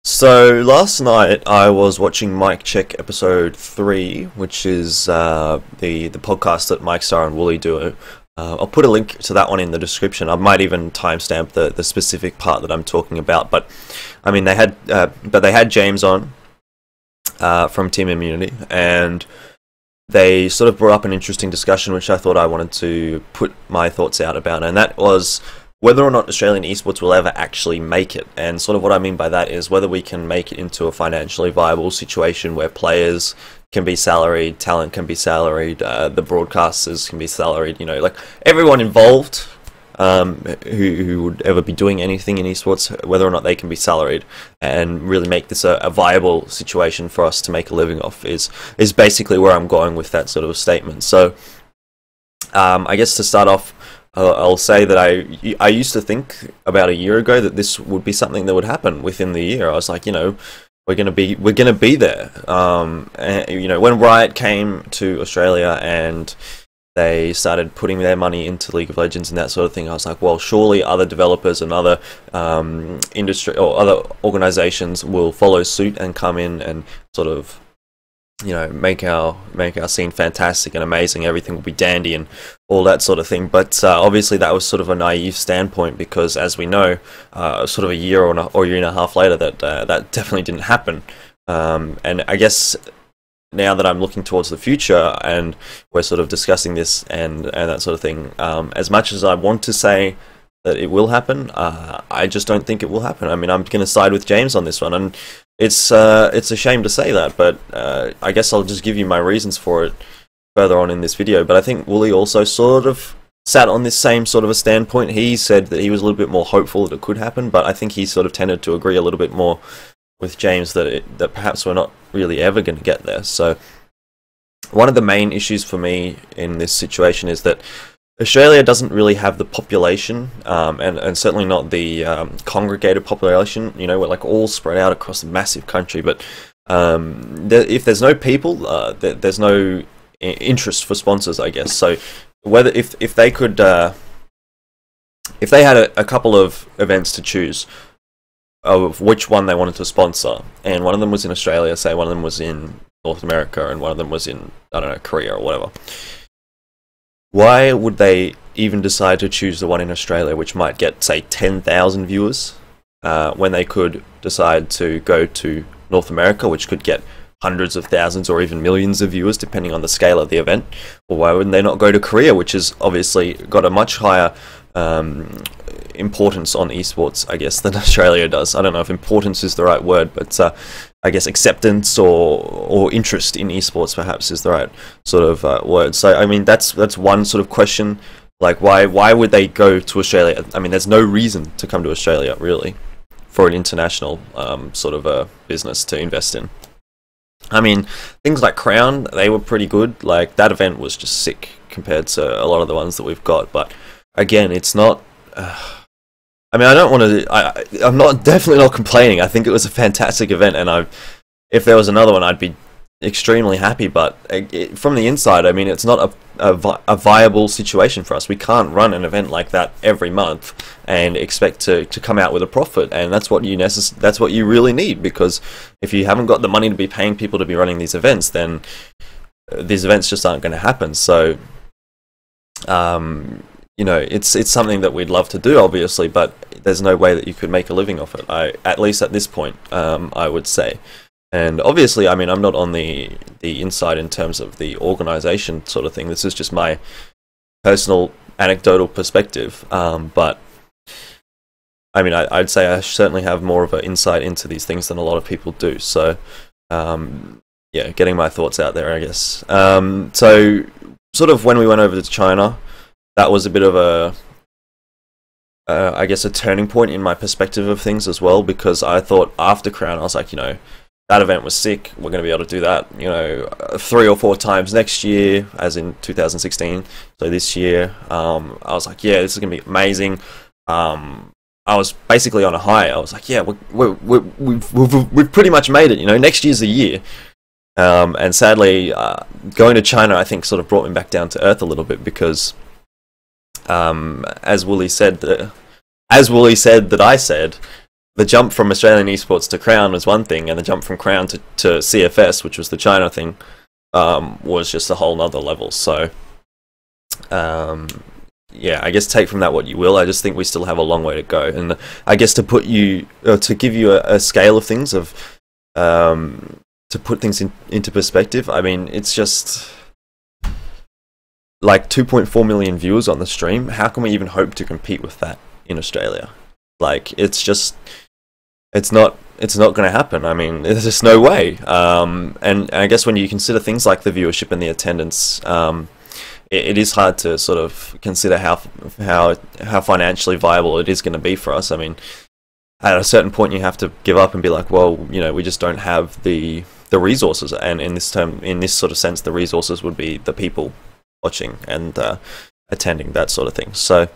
So last night I was watching Mike Check episode 3, which is the podcast that Mike Star and Wooly do. I'll put a link to that one in the description. I might even timestamp the specific part that I'm talking about. But I mean, they had James on from Team Immunity, and they sort of brought up an interesting discussion, which I thought I wanted to put my thoughts out about, and that was whether or not Australian esports will ever actually make it. And sort of what I mean by that is whether we can make it into a financially viable situation where players can be salaried, talent can be salaried, the broadcasters can be salaried, like everyone involved who would ever be doing anything in esports, whether or not they can be salaried and really make this a viable situation for us to make a living off is basically where I'm going with that sort of statement. So I guess to start off, I'll say that I used to think about a year ago that this would be something that would happen within the year. I was like, we're gonna be there. And, when Riot came to Australia and they started putting their money into League of Legends and that sort of thing, I was like, well, surely other developers and other industry or other organizations will follow suit and come in and sort of make our scene fantastic and amazing. Everything will be dandy and all that sort of thing. But obviously that was sort of a naive standpoint, because as we know, sort of a year or year and a half later, that definitely didn't happen. And I guess now that I'm looking towards the future and we're sort of discussing this and that sort of thing, as much as I want to say that it will happen, I just don't think it will happen. I mean, I'm going to side with James on this one, and it's a shame to say that, but I guess I'll just give you my reasons for it further on in this video. But I think Wooly also sort of sat on this same sort of a standpoint. He said that he was a little bit more hopeful that it could happen, but I think he sort of tended to agree a little bit more with James that perhaps we're not really ever going to get there. So one of the main issues for me in this situation is that Australia doesn't really have the population, and certainly not the congregated population. We're like all spread out across a massive country, but if there's no people, there's no interest for sponsors, I guess. So whether if they could, if they had a couple of events to choose of which one they wanted to sponsor, and one of them was in Australia, say one of them was in North America, and one of them was in, I don't know, Korea or whatever, why would they even decide to choose the one in Australia, which might get, say, 10,000 viewers, when they could decide to go to North America, which could get hundreds of thousands or even millions of viewers, depending on the scale of the event? Or why wouldn't they not go to Korea, which has obviously got a much higher importance on esports, I guess, than Australia does? I don't know if importance is the right word, but I guess acceptance or interest in esports perhaps is the right sort of word. So I mean, that's one sort of question. Like, why would they go to Australia? I mean, there's no reason to come to Australia really for an international sort of a business to invest in. I mean, things like Crown, they were pretty good. Like, that event was just sick compared to a lot of the ones that we've got. But again, it's not. I mean, I don't want to. I'm not definitely not complaining. I think it was a fantastic event, and if there was another one, I'd be extremely happy. But from the inside, I mean, it's not a viable situation for us. We can't run an event like that every month and expect to come out with a profit, and that's what you really need. Because if you haven't got the money to be paying people to be running these events, then these events just aren't going to happen. So, it's something that we'd love to do, obviously, but there's no way that you could make a living off it. At least at this point, I would say. And obviously, I mean, I'm not on the inside in terms of the organization sort of thing. This is just my personal anecdotal perspective. But I mean, I'd say I certainly have more of an insight into these things than a lot of people do. So, yeah, getting my thoughts out there, I guess. So, sort of when we went over to China, that was a bit of I guess a turning point in my perspective of things as well, because I thought after Crown, I was like, that event was sick. We're going to be able to do that, 3 or 4 times next year, as in 2016. So this year, I was like, yeah, this is going to be amazing. I was basically on a high. I was like, yeah, we've pretty much made it. Next year's the year. And sadly, going to China, I think, sort of brought me back down to earth a little bit, because as Wooly said that I said, the jump from Australian esports to Crown was one thing, and the jump from Crown to CFS, which was the China thing, was just a whole nother level. So, yeah, I guess take from that what you will. I just think we still have a long way to go, and I guess to give you a scale of things, to put things into perspective. I mean, it's just like 2.4 million viewers on the stream. How can we even hope to compete with that in Australia? Like, it's not going to happen. I mean, there's just no way. And I guess when you consider things like the viewership and the attendance, it is hard to sort of consider how financially viable it is going to be for us. I mean, at a certain point, you have to give up and be like, well, you know, we just don't have the resources. And in this sort of sense, the resources would be the people watching and attending, that sort of thing. So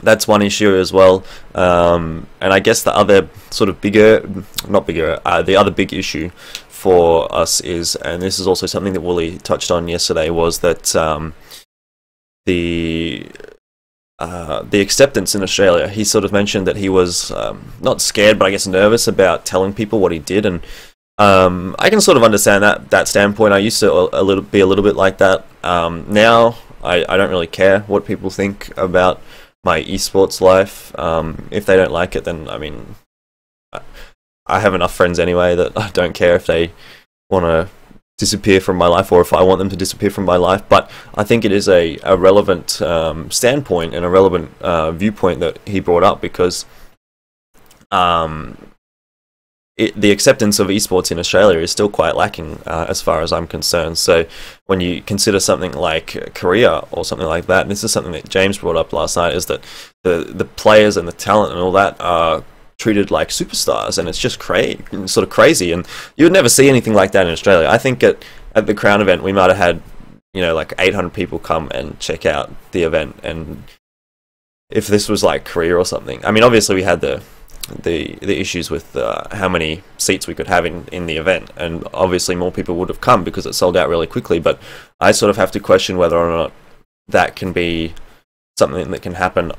that's one issue as well. And I guess the other sort of the other big issue for us is, and this is also something that Wooly touched on yesterday, was that the acceptance in Australia. He sort of mentioned that he was not scared, but I guess nervous about telling people what he did, and I can sort of understand that standpoint. I used to be a little bit like that. Now I don't really care what people think about my esports life. If they don't like it, then I mean, I have enough friends anyway that I don't care if they want to disappear from my life or if I want them to disappear from my life. But I think it is a relevant standpoint and a relevant viewpoint that he brought up, because the acceptance of esports in Australia is still quite lacking as far as I'm concerned. So when you consider something like Korea or something like that, and this is something that James brought up last night, is that the players and the talent and all that are treated like superstars, and it's just sort of crazy, and you would never see anything like that in Australia. I think at the Crown event we might have had, you know, like 800 people come and check out the event, and if this was like Korea or something, I mean, obviously we had the issues with how many seats we could have in the event, and obviously more people would have come because it sold out really quickly, but I sort of have to question whether or not that can be something that can happen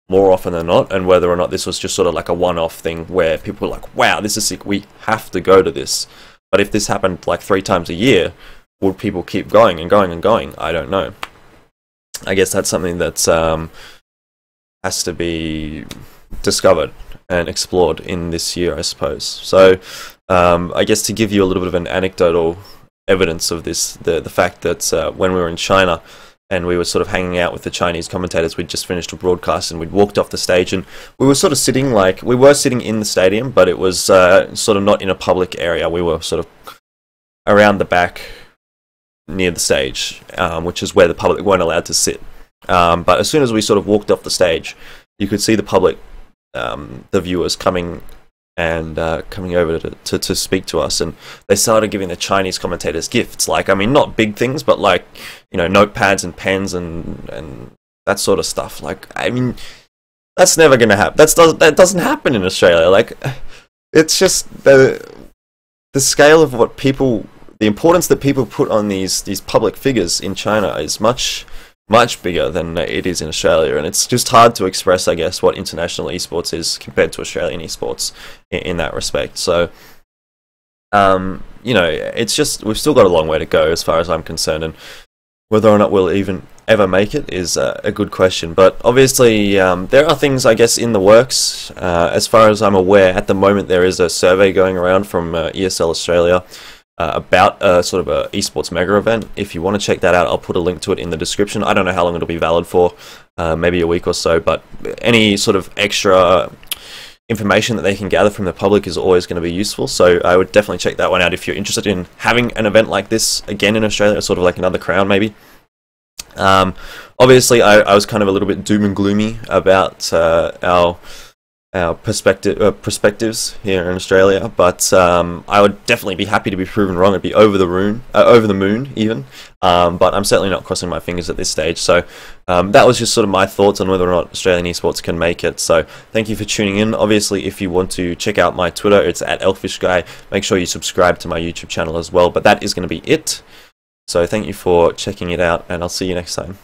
more often than not, and whether or not this was just sort of like a one-off thing where people were like, wow, this is sick, we have to go to this. But if this happened like 3 times a year, would people keep going and going and going? I don't know. I guess that's something that has to be discovered and explored in this year, I suppose. So I guess to give you a little bit of an anecdotal evidence of this, the fact that when we were in China and we were sort of hanging out with the Chinese commentators, we'd just finished a broadcast and we'd walked off the stage, and we were sort of sitting in the stadium, but it was sort of not in a public area. We were sort of around the back near the stage, which is where the public weren't allowed to sit. But as soon as we sort of walked off the stage, you could see the public, the viewers coming over to speak to us, and they started giving the Chinese commentators gifts. Like, I mean, not big things, but like, you know, notepads and pens and that sort of stuff. Like, I mean, that's never gonna happen. That doesn't happen in Australia. Like, it's just the scale of what people, the importance that people put on these public figures in China is much bigger than it is in Australia, and it's just hard to express, I guess, what international esports is compared to Australian esports in that respect. So, you know, it's just, we've still got a long way to go as far as I'm concerned, and whether or not we'll even ever make it is a good question. But obviously, there are things, I guess, in the works. As far as I'm aware, at the moment there is a survey going around from ESL Australia about a sort of a esports mega event. If you want to check that out, I'll put a link to it in the description. I don't know how long it'll be valid for, maybe a week or so, but any sort of extra information that they can gather from the public is always going to be useful. So I would definitely check that one out if you're interested in having an event like this again in Australia, sort of like another Crown maybe. Obviously, I was kind of a little bit doom and gloomy about our perspectives here in Australia, but I would definitely be happy to be proven wrong. It'd be over the moon even, but I'm certainly not crossing my fingers at this stage. So that was just sort of my thoughts on whether or not Australian esports can make it. So thank you for tuning in. Obviously, if you want to check out my Twitter, it's at Elfishguy. Make sure you subscribe to my YouTube channel as well, but that is going to be it. So thank you for checking it out, and I'll see you next time.